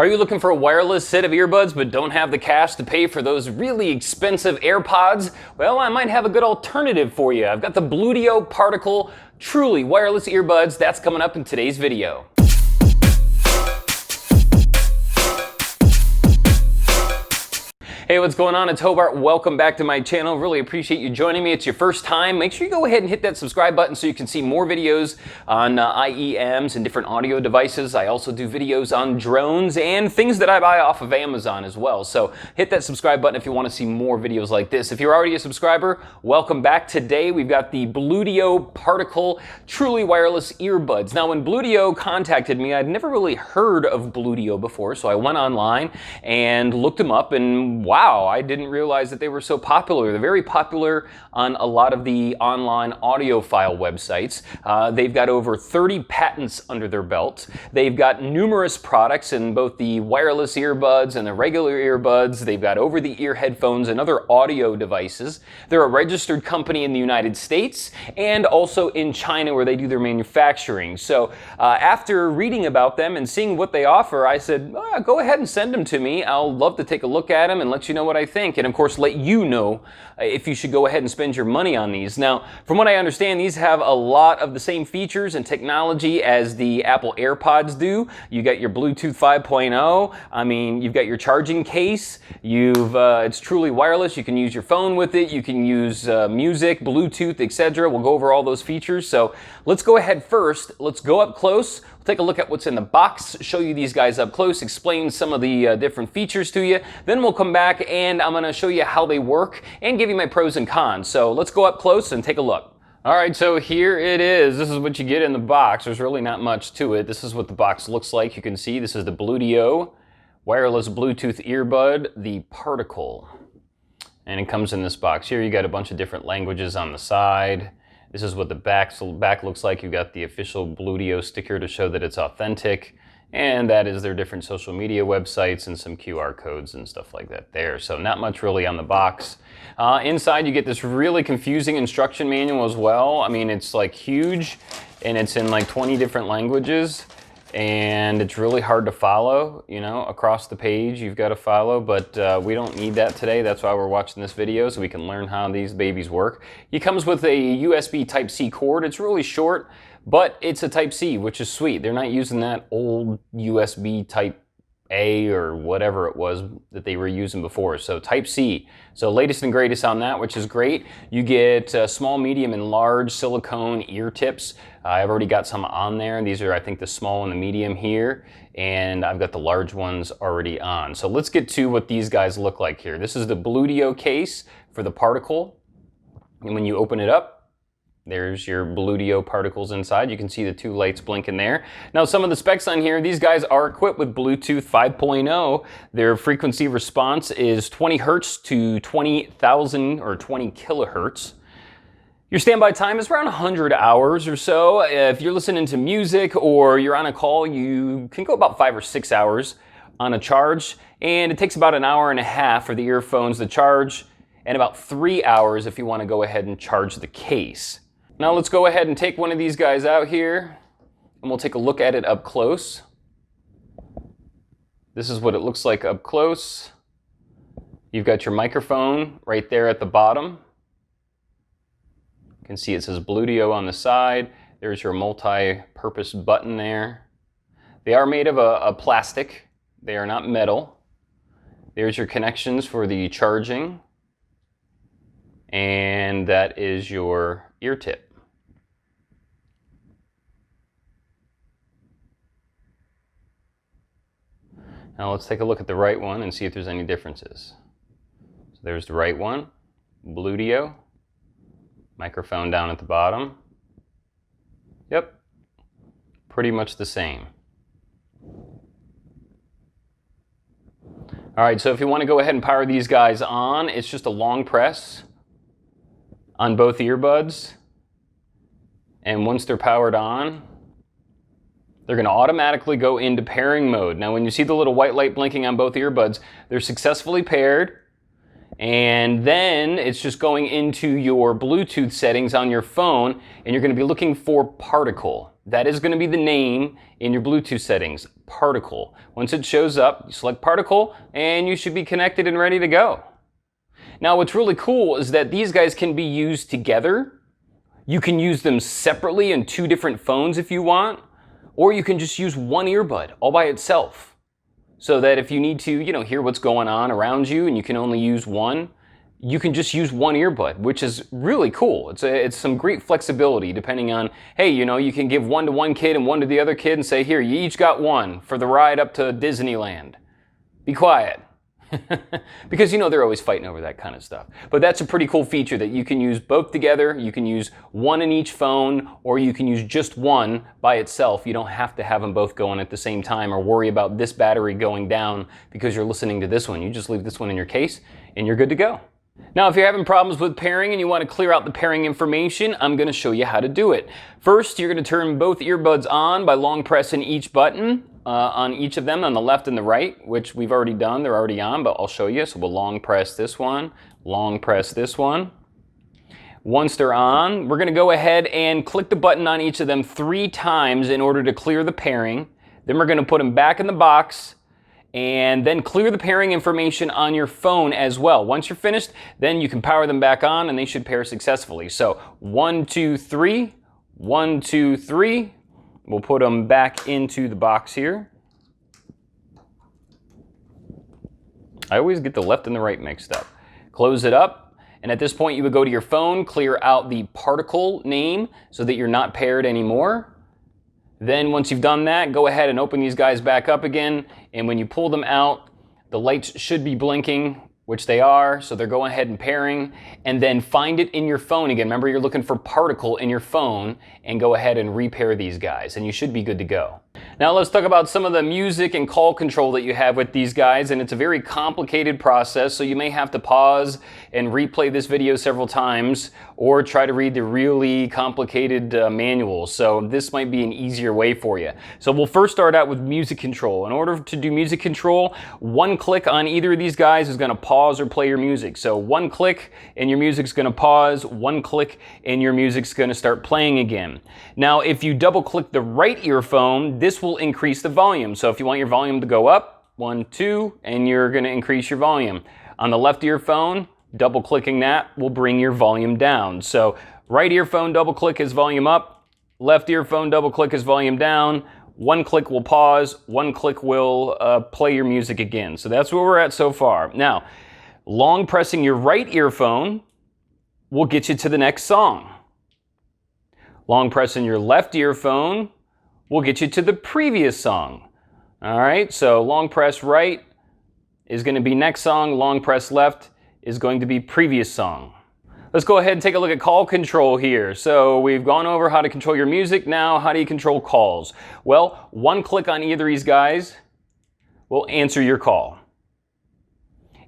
Are you looking for a wireless set of earbuds but don't have the cash to pay for those really expensive AirPods? Well, I might have a good alternative for you. I've got the Bluedio Particle truly wireless earbuds. That's coming up in today's video. Hey, what's going on? It's Hobart. Welcome back to my channel. Really appreciate you joining me. It's your first time. Make sure you go ahead and hit that subscribe button so you can see more videos on IEMs and different audio devices. I also do videos on drones and things that I buy off of Amazon as well. So hit that subscribe button if you want to see more videos like this. If you're already a subscriber, welcome back. Today we've got the Bluedio Particle truly wireless earbuds. Now, when Bluedio contacted me, I'd never really heard of Bluedio before, so I went online and looked them up, and wow, I didn't realize that they were so popular. They're very popular on a lot of the online audiophile websites. They've got over 30 patents under their belt. They've got numerous products in both the wireless earbuds and the regular earbuds. They've got over-the-ear headphones and other audio devices. They're a registered company in the United States and also in China where they do their manufacturing. So after reading about them and seeing what they offer, I said, go ahead and send them to me. I'll love to take a look at them and let you know what I think, and of course let you know if you should go ahead and spend your money on these. Now, from what I understand, these have a lot of the same features and technology as the Apple AirPods do. You got your Bluetooth 5.0. I mean, you've got your charging case. It's truly wireless. You can use your phone with it. You can use music, Bluetooth, etc. We'll go over all those features. So let's go ahead first. Let's go up close. We'll take a look at what's in the box, show you these guys up close, explain some of the different features to you. Then we'll come back and I'm going to show you how they work and give you my pros and cons. So let's go up close and take a look. All right, so here it is. This is what you get in the box. There's really not much to it. This is what the box looks like. You can see this is the Bluedio wireless Bluetooth earbud, the Particle. And it comes in this box here. You got a bunch of different languages on the side. This is what the back looks like. You've got the official Bluedio sticker to show that it's authentic. And that is their different social media websites and some QR codes and stuff like that there. So not much really on the box. Inside you get this really confusing instruction manual as well. I mean, it's like huge and it's in like 20 different languages. And it's really hard to follow, you know, across the page you've got to follow, but we don't need that today. That's why we're watching this video, so we can learn how these babies work. It comes with a USB Type-C cord. It's really short, but it's a Type-C, which is sweet. They're not using that old USB Type-A or whatever it was that they were using before. So Type-C. So latest and greatest on that, which is great. You get small, medium, and large silicone ear tips. I've already got some on there. These are, I think, the small and the medium here. And I've got the large ones already on. So let's get to what these guys look like here. This is the Bluedio case for the Particle. And when you open it up, there's your Bluedio Particles inside. You can see the two lights blinking there. Now, some of the specs on here, these guys are equipped with Bluetooth 5.0. Their frequency response is 20 hertz to 20,000 or 20 kilohertz. Your standby time is around 100 hours or so. If you're listening to music or you're on a call, you can go about 5 or 6 hours on a charge. And it takes about an hour and a half for the earphones to charge and about 3 hours if you want to go ahead and charge the case. Now let's go ahead and take one of these guys out here and we'll take a look at it up close. This is what it looks like up close. You've got your microphone right there at the bottom. You can see it says Bluedio on the side. There's your multi-purpose button there. They are made of a plastic. They are not metal. There's your connections for the charging. And that is your ear tip. Now let's take a look at the right one and see if there's any differences. So there's the right one, Bluedio, microphone down at the bottom. Yep, pretty much the same. All right, so if you want to go ahead and power these guys on, it's just a long press on both earbuds. And once they're powered on, they're going to automatically go into pairing mode. Now, when you see the little white light blinking on both earbuds, they're successfully paired. And then it's just going into your Bluetooth settings on your phone, and you're going to be looking for Particle. That is going to be the name in your Bluetooth settings, Particle. Once it shows up, you select Particle, and you should be connected and ready to go. Now, what's really cool is that these guys can be used together. You can use them separately in 2 different phones if you want, or you can just use one earbud all by itself. So that if you need to, hear what's going on around you and you can only use one, you can just use one earbud, which is really cool. It's some great flexibility depending on, hey, you can give one to one kid and one to the other kid and say, here, you each got one for the ride up to Disneyland. Be quiet. Because they're always fighting over that kind of stuff. But that's a pretty cool feature that you can use both together. You can use one in each phone, or you can use just one by itself. You don't have to have them both going at the same time or worry about this battery going down because you're listening to this one. You just leave this one in your case and you're good to go. Now, if you're having problems with pairing and you want to clear out the pairing information, I'm going to show you how to do it. First, you're going to turn both earbuds on by long pressing each button on each of them, on the left and the right, which we've already done. They're already on, but I'll show you. So we'll long press this one, long press this one. Once they're on, we're going to go ahead and click the button on each of them 3 times in order to clear the pairing. Then we're going to put them back in the box, and then clear the pairing information on your phone as well. Once you're finished, then you can power them back on and they should pair successfully. So 1, 2, 3, 1, 2, 3. We'll put them back into the box here. I always get the left and the right mixed up. Close it up, and at this point you would go to your phone, clear out the particle name so that you're not paired anymore. Then once you've done that, go ahead and open these guys back up again, and when you pull them out, the lights should be blinking, which they are, so they're going ahead and pairing, and then find it in your phone again. Remember, you're looking for Particle in your phone, and go ahead and repair these guys, and you should be good to go. Now let's talk about some of the music and call control that you have with these guys, and it's a very complicated process, so you may have to pause and replay this video several times, or try to read the really complicated manual. So this might be an easier way for you. So we'll first start out with music control. In order to do music control, one click on either of these guys is going to pause or play your music. So one click and your music's going to pause, one click and your music's going to start playing again. Now if you double click the right earphone, this will increase the volume. So if you want your volume to go up, 1, 2, and you're going to increase your volume. On the left earphone, double clicking that will bring your volume down. So right earphone double click is volume up, left earphone double click is volume down. One click will pause, one click will play your music again. So that's where we're at so far. Now, long pressing your right earphone will get you to the next song. Long pressing your left earphone will get you to the previous song. All right, so long press right is going to be next song, long press left is going to be previous song. Let's go ahead and take a look at call control here. So we've gone over how to control your music. Now, how do you control calls? Well, one click on either of these guys will answer your call.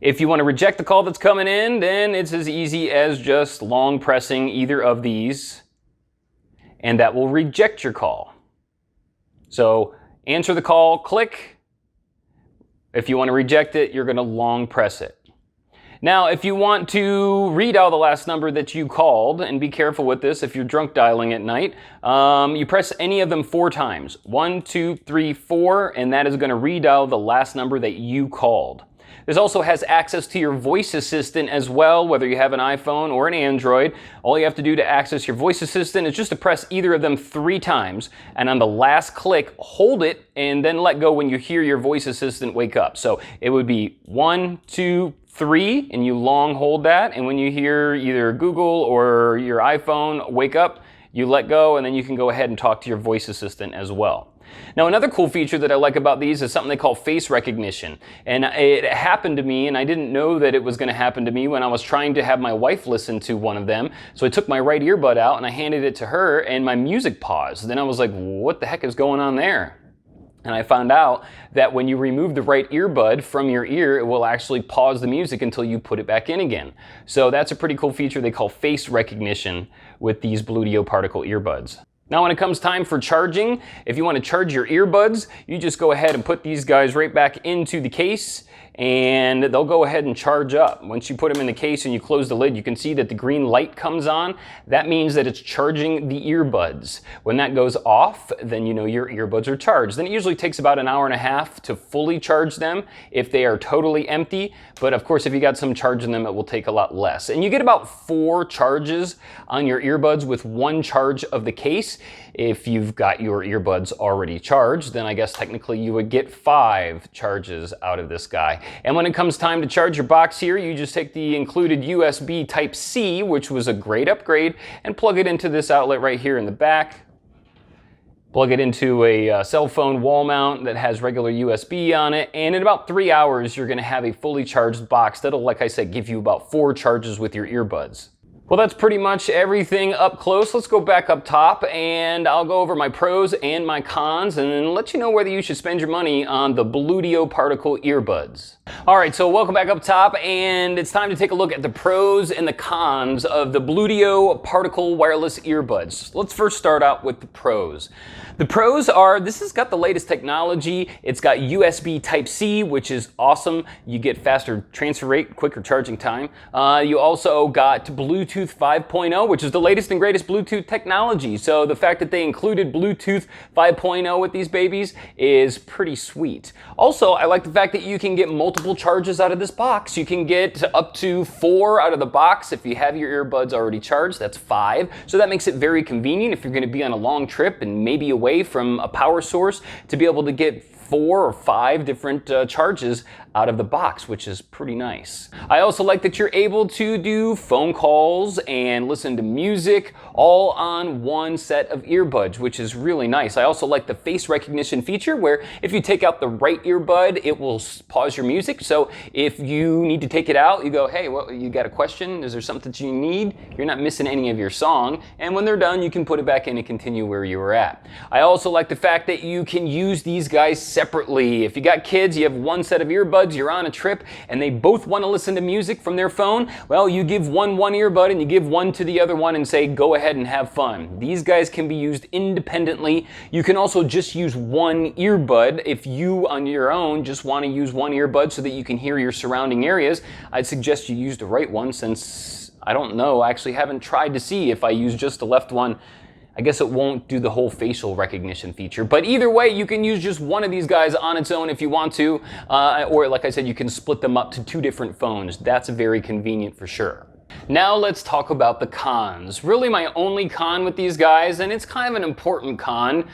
If you want to reject the call that's coming in, then it's as easy as just long pressing either of these, and that will reject your call. So answer the call, click. If you want to reject it, you're going to long press it. Now, if you want to read out the last number that you called, and be careful with this if you're drunk dialing at night, you press any of them 4 times. 1, 2, 3, 4, and that is going to redial the last number that you called. This also has access to your voice assistant as well, whether you have an iPhone or an Android. All you have to do to access your voice assistant is just to press either of them 3 times, and on the last click, hold it, and then let go when you hear your voice assistant wake up. So it would be 1, 2, 3, and you long hold that, and when you hear either Google or your iPhone wake up, you let go, and then you can go ahead and talk to your voice assistant as well. Now, another cool feature that I like about these is something they call face recognition. And it happened to me, and I didn't know that it was going to happen to me when I was trying to have my wife listen to one of them. So I took my right earbud out and I handed it to her, and my music paused. Then I was like, what the heck is going on there? And I found out that when you remove the right earbud from your ear, it will actually pause the music until you put it back in again. So that's a pretty cool feature they call face recognition with these Bluedio Particle earbuds. Now when it comes time for charging, if you want to charge your earbuds, you just go ahead and put these guys right back into the case and they'll go ahead and charge up. Once you put them in the case and you close the lid, you can see that the green light comes on. That means that it's charging the earbuds. When that goes off, then you know your earbuds are charged. Then it usually takes about an hour and a half to fully charge them if they are totally empty. But of course, if you got some charge in them, it will take a lot less. And you get about 4 charges on your earbuds with 1 charge of the case. If you've got your earbuds already charged, then I guess technically you would get 5 charges out of this guy. And when it comes time to charge your box here, you just take the included USB Type-C, which was a great upgrade, and plug it into this outlet right here in the back. Plug it into a cell phone wall mount that has regular USB on it, and in about 3 hours, you're gonna have a fully charged box that'll, like I said, give you about 4 charges with your earbuds. Well, that's pretty much everything up close. Let's go back up top and I'll go over my pros and my cons and then let you know whether you should spend your money on the Bluedio Particle earbuds. All right, so welcome back up top and it's time to take a look at the pros and the cons of the Bluedio Particle wireless earbuds. Let's first start out with the pros. The pros are, this has got the latest technology. It's got USB Type-C, which is awesome. You get faster transfer rate, quicker charging time. You also got Bluetooth 5.0, which is the latest and greatest Bluetooth technology. So the fact that they included Bluetooth 5.0 with these babies is pretty sweet. Also, I like the fact that you can get multiple charges out of this box. You can get up to 4 out of the box. If you have your earbuds already charged, that's 5. So that makes it very convenient if you're going to be on a long trip and maybe away from a power source to be able to get 4 or 5 different charges out of the box, which is pretty nice. I also like that you're able to do phone calls and listen to music all on one set of earbuds, which is really nice. I also like the face recognition feature where if you take out the right earbud, it will pause your music. So if you need to take it out, you go, hey, well, you got a question? Is there something that you need? You're not missing any of your song. And when they're done, you can put it back in and continue where you were at. I also like the fact that you can use these guys separately. If you got kids, you have one set of earbuds, you're on a trip, and they both want to listen to music from their phone, well, you give one earbud and you give one to the other one and say, go ahead and have fun. These guys can be used independently. You can also just use one earbud if you, on your own, just want to use one earbud so that you can hear your surrounding areas. I'd suggest you use the right one since, I don't know, I actually haven't tried to see if I use just the left one. I guess it won't do the whole facial recognition feature, but either way, you can use just one of these guys on its own if you want to, or like I said, you can split them up to 2 different phones. That's very convenient for sure. Now let's talk about the cons. Really my only con with these guys, and it's kind of an important con,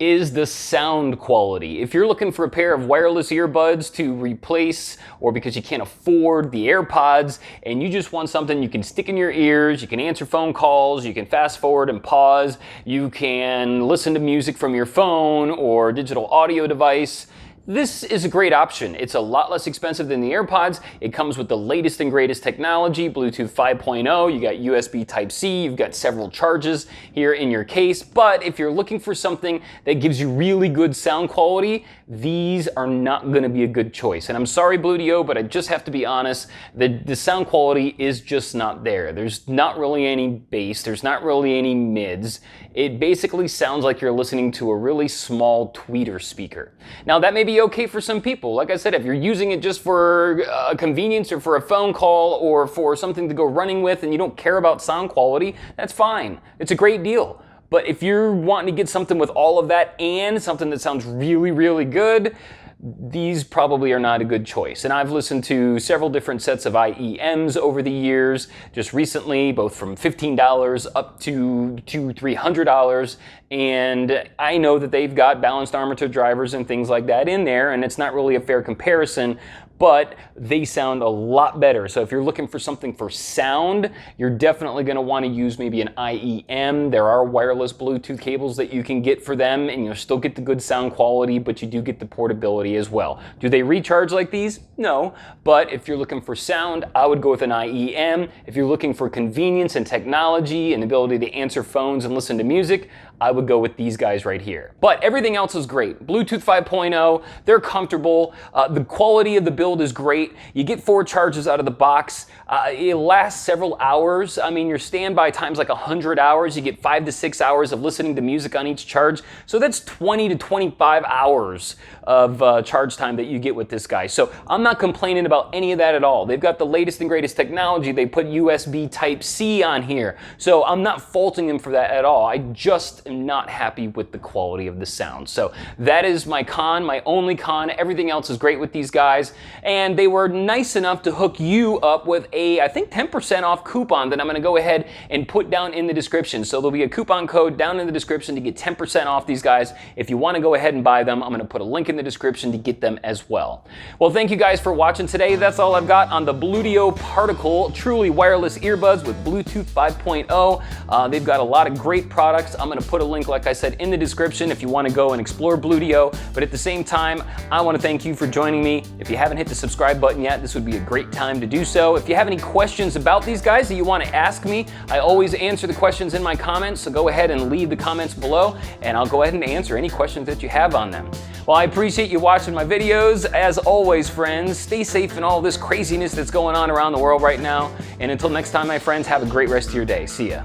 is the sound quality. If you're looking for a pair of wireless earbuds to replace, or because you can't afford the AirPods, and you just want something you can stick in your ears, you can answer phone calls, you can fast forward and pause, you can listen to music from your phone or digital audio device, this is a great option. It's a lot less expensive than the AirPods. It comes with the latest and greatest technology, Bluetooth 5.0. You got USB Type-C. You've got several charges here in your case. But if you're looking for something that gives you really good sound quality, these are not going to be a good choice. And I'm sorry, Bluedio, but I just have to be honest. The sound quality is just not there. There's not really any bass. There's not really any mids. It basically sounds like you're listening to a really small tweeter speaker. Now, that may be okay for some people. Like I said, if you're using it just for convenience or for a phone call or for something to go running with and you don't care about sound quality, that's fine. It's a great deal. But if you're wanting to get something with all of that and something that sounds really, really good, these probably are not a good choice. And I've listened to several different sets of IEMs over the years, just recently, both from $15 up to $300. And I know that they've got balanced armature drivers and things like that in there, and it's not really a fair comparison, but they sound a lot better. So if you're looking for something for sound, you're definitely going to want to use maybe an IEM. There are wireless Bluetooth cables that you can get for them, and you'll still get the good sound quality, but you do get the portability as well. Do they recharge like these? No. But if you're looking for sound, I would go with an IEM. If you're looking for convenience and technology and the ability to answer phones and listen to music, I would go with these guys right here. But everything else is great. Bluetooth 5.0, they're comfortable. The quality of the build is great. You get 4 charges out of the box. It lasts several hours. I mean, your standby time's like 100 hours. You get 5 to 6 hours of listening to music on each charge. So that's 20 to 25 hours of charge time that you get with this guy. So I'm not complaining about any of that at all. They've got the latest and greatest technology. They put USB Type-C on here. So I'm not faulting them for that at all. I just am not happy with the quality of the sound. So that is my con, my only con. Everything else is great with these guys. And they were nice enough to hook you up with a, I think, 10% off coupon that I'm going to go ahead and put down in the description. So there'll be a coupon code down in the description to get 10% off these guys. If you want to go ahead and buy them, I'm going to put a link in the description to get them as well. Well, thank you guys for watching today. That's all I've got on the Bluedio Particle truly wireless earbuds with Bluetooth 5.0. They've got a lot of great products. I'm going to put a link, like I said, in the description if you want to go and explore Bluedio. But at the same time, I want to thank you for joining me. If you haven't hit the subscribe button yet, this would be a great time to do so. If you have any questions about these guys that you want to ask me, I always answer the questions in my comments. So go ahead and leave the comments below, and I'll go ahead and answer any questions that you have on them. Well, I appreciate you watching my videos. As always, friends, stay safe in all this craziness that's going on around the world right now. And until next time, my friends, have a great rest of your day. See ya.